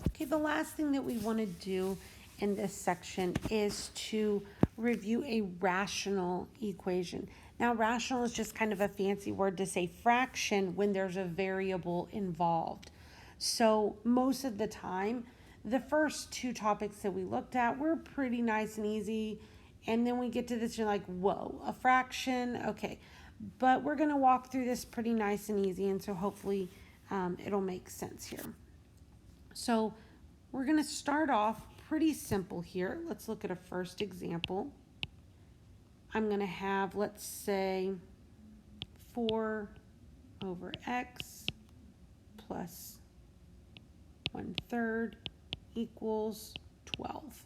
Okay, the last thing that we want to do in this section is to review a rational equation. Now, rational is just kind of a fancy word to say fraction when there's a variable involved. So most of the time, the first two topics that we looked at were pretty nice and easy. And then we get to this, you're like, whoa, a fraction, okay. But we're going to walk through this pretty nice and easy, and so hopefully it'll make sense here. So we're going to start off pretty simple here. Let's look at a first example. I'm going to have, let's say, 4 over x plus 1/3 equals 12.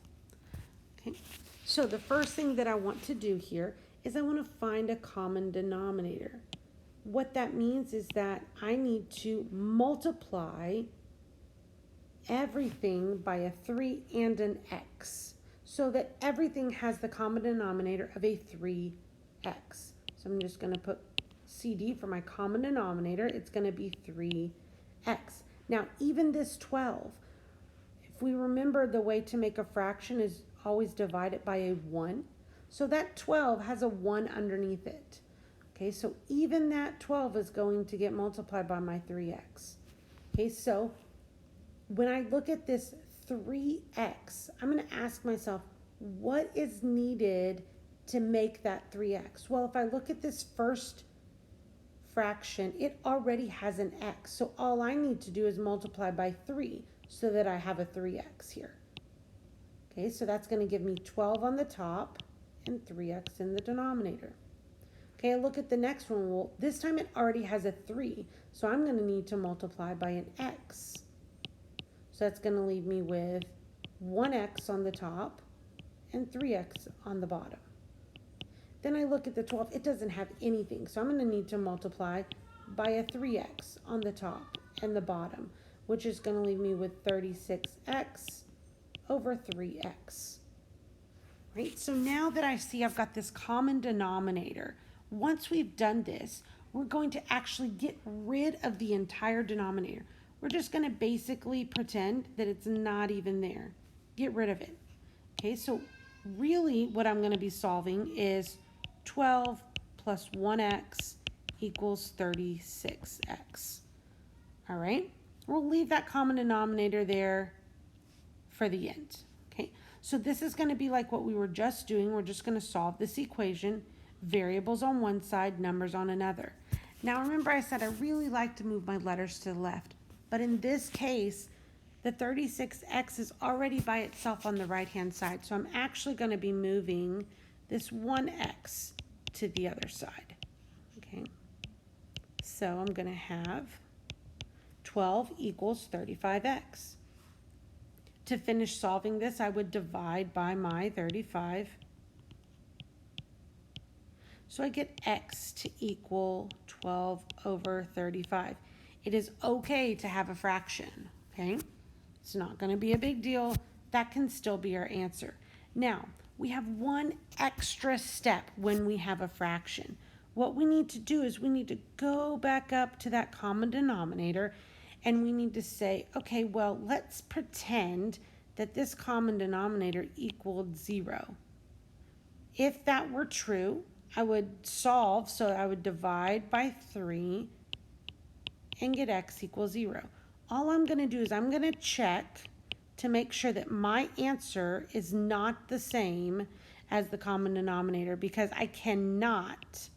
Okay, so the first thing that I want to do here is I want to find a common denominator. What that means is that I need to multiply everything by a 3 and an x so that everything has the common denominator of a 3x. So I'm just going to put CD for my common denominator. It's going to be 3x. Now, even this 12, if we remember, the way to make a fraction is always divide it by a 1. So that 12 has a 1 underneath it. Okay, so even that 12 is going to get multiplied by my 3x. Okay, so when I look at this 3x, I'm going to ask myself, what is needed to make that 3x? Well, if I look at this first fraction, it already has an x. So all I need to do is multiply by 3 so that I have a 3x here. Okay, so that's going to give me 12 on the top and 3x in the denominator. Okay, look at the next one. Well, this time it already has a 3, so I'm going to need to multiply by an x. So that's going to leave me with 1x on the top and 3x on the bottom. Then I look at the 12. It doesn't have anything, so I'm going to need to multiply by a 3x on the top and the bottom, which is going to leave me with 36x over 3x. Right? So now that I see I've got this common denominator, once we've done this, we're going to actually get rid of the entire denominator. We're just going to basically pretend that it's not even there. Get rid of it. Okay, so really what I'm going to be solving is 12 plus 1x equals 36x. All right, we'll leave that common denominator there for the end. Okay, so this is going to be like what we were just doing. We're just going to solve this equation, variables on one side, numbers on another. Now remember, I said I really like to move my letters to the left, but in this case, the 36x is already by itself on the right-hand side, so I'm actually going to be moving this 1x to the other side. Okay, so I'm going to have 12 equals 35x. To finish solving this, I would divide by my 35. So I get x to equal 12 over 35. It is okay to have a fraction, okay? It's not going to be a big deal. That can still be our answer. Now, we have one extra step when we have a fraction. What we need to do is we need to go back up to that common denominator, and we need to say, okay, well, let's pretend that this common denominator equaled 0. If that were true, I would solve, so I would divide by 3 and get x equals 0. All I'm going to do is I'm going to check to make sure that my answer is not the same as the common denominator, because I cannot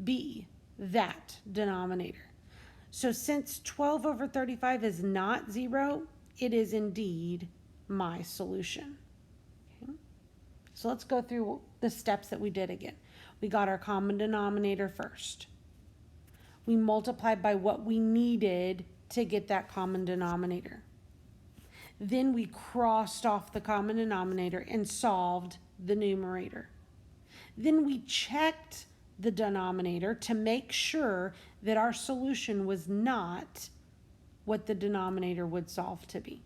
be that denominator. So since 12 over 35 is not 0, it is indeed my solution. Okay. So let's go through the steps that we did again. We got our common denominator first. We multiplied by what we needed to get that common denominator. Then we crossed off the common denominator and solved the numerator. Then we checked the denominator to make sure that our solution was not what the denominator would solve to be.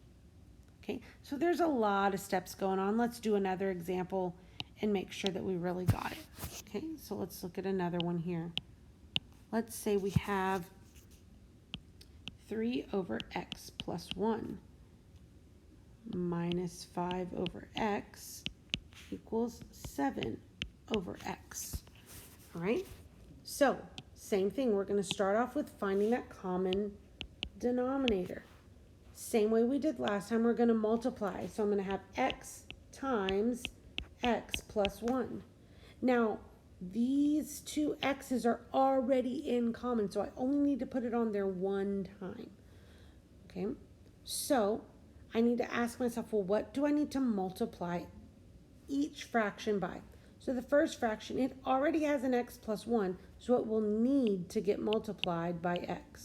Okay, so there's a lot of steps going on. Let's do another example and make sure that we really got it. Okay, so let's look at another one here. Let's say we have 3 over x plus 1 minus 5 over x equals 7 over x. All right, so same thing. We're going to start off with finding that common denominator. Same way we did last time, we're going to multiply. So I'm going to have x times x plus 1. Now, these two x's are already in common, so I only need to put it on there one time. Okay, so I need to ask myself, well, what do I need to multiply each fraction by? So the first fraction, it already has an x plus 1, so it will need to get multiplied by x.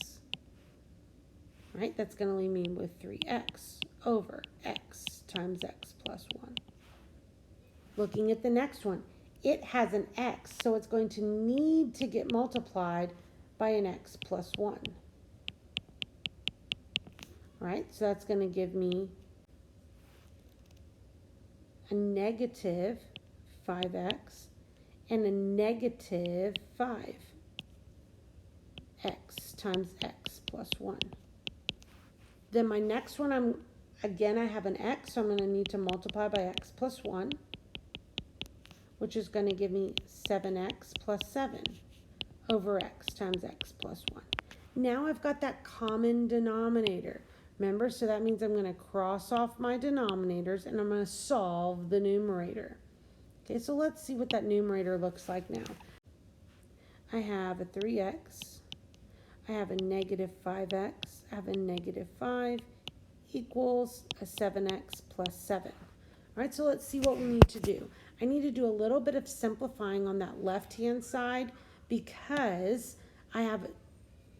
Right, that's going to leave me with 3x over x times x plus 1. Looking at the next one, it has an x, so it's going to need to get multiplied by an x plus 1. Right, so that's going to give me a negative 5x and a negative 5x times x plus 1. Then my next one, I have an x, so I'm going to need to multiply by x plus 1, which is going to give me 7x plus 7 over x times x plus 1. Now I've got that common denominator. Remember, so that means I'm going to cross off my denominators and I'm going to solve the numerator. Okay, so let's see what that numerator looks like now. I have a 3x, I have a negative 5x, I have a negative 5 equals a 7x plus 7. All right, so let's see what we need to do. I need to do a little bit of simplifying on that left-hand side because I have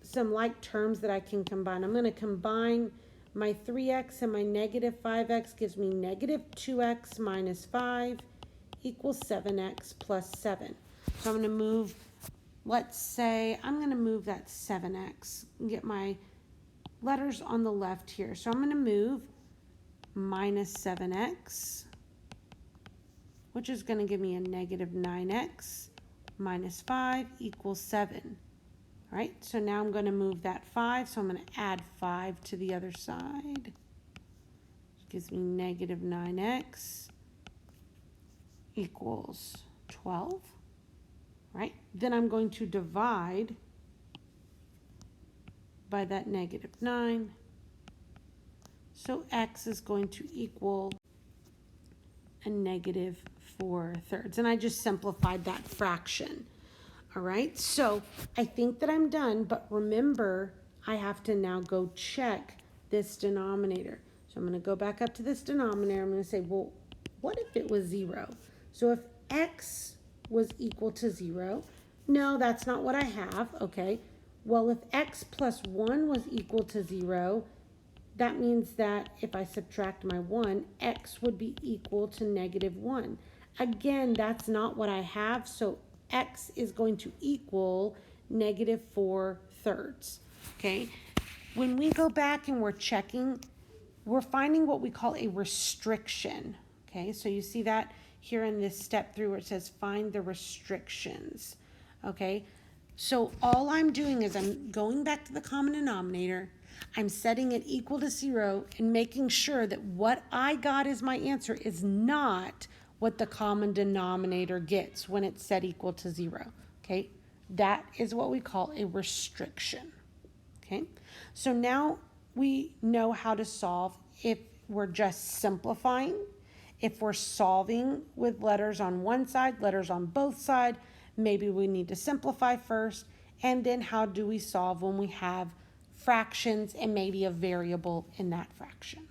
some like terms that I can combine. I'm going to combine my 3x and my negative 5x gives me negative 2x minus 5 equals 7x plus 7. So I'm going to move, let's say, I'm going to move that 7x and get my letters on the left here. So I'm going to move minus 7x, which is going to give me a negative 9x minus 5 equals 7. All right, so now I'm going to move that 5, so I'm going to add 5 to the other side. Which gives me negative 9x equals 12. Right, then I'm going to divide by that negative 9. So x is going to equal a negative 4/3. And I just simplified that fraction. All right, so I think that I'm done, but remember, I have to now go check this denominator. So I'm going to go back up to this denominator. I'm going to say, well, what if it was 0? So if x was equal to 0, no, that's not what I have, okay. Well, if x plus 1 was equal to 0, that means that if I subtract my 1, x would be equal to negative 1. Again, that's not what I have, so x is going to equal negative 4/3, okay? When we go back and we're checking, we're finding what we call a restriction, okay? So you see that here in this step 3 where it says find the restrictions, okay? So all I'm doing is I'm going back to the common denominator, I'm setting it equal to 0 and making sure that what I got as my answer is not what the common denominator gets when it's set equal to 0, okay? That is what we call a restriction, okay? So now we know how to solve if we're just simplifying, if we're solving with letters on one side, letters on both sides, maybe we need to simplify first, and then how do we solve when we have fractions and maybe a variable in that fraction.